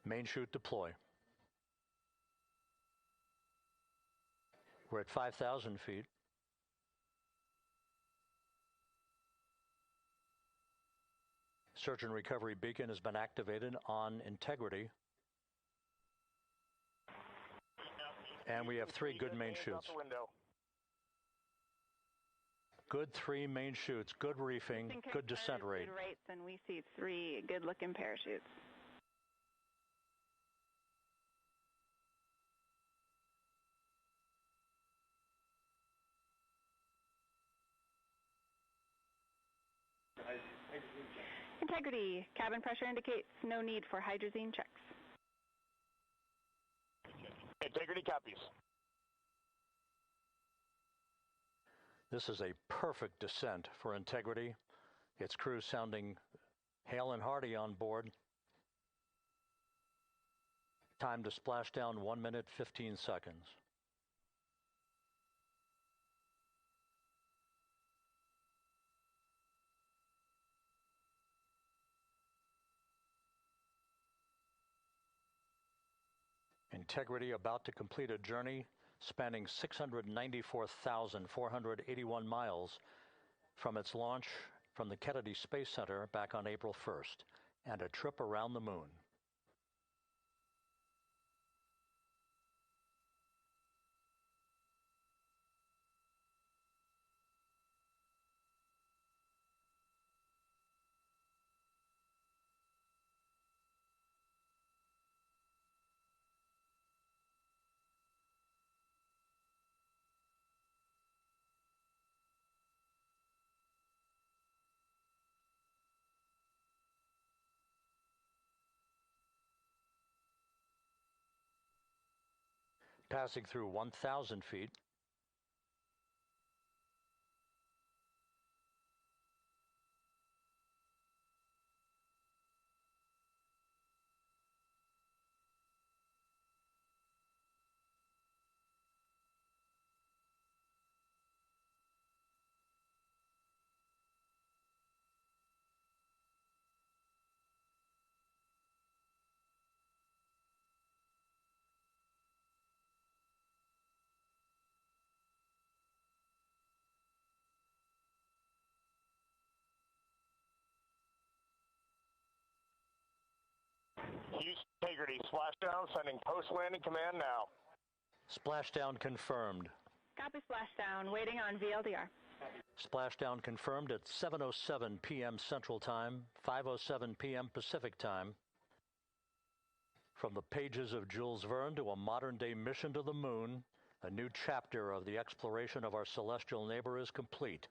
Main chute deploy. We're at 5,000 feet. Search and recovery beacon has been activated on integrity. And we have 3 good main chutes. Good 3 main chutes, good reefing, good descent rate. Good rates, and we see 3 good-looking parachutes. Integrity, cabin pressure indicates no need for hydrazine checks. Integrity copies. This is a perfect descent for Integrity. Its crew sounding hale and hearty on board. Time to splash down 1 minute, 15 seconds. Integrity about to complete a journey spanning 694,481 miles from its launch from the Kennedy Space Center back on April 1st, and a trip around the moon. Passing through 1,000 feet. Integrity, splashdown, sending post-landing command now. Splashdown confirmed. Copy splashdown, waiting on VLDR. Splashdown confirmed at 7:07 p.m. Central Time, 5:07 p.m. Pacific Time. From the pages of Jules Verne to a modern-day mission to the moon, a new chapter of the exploration of our celestial neighbor is complete.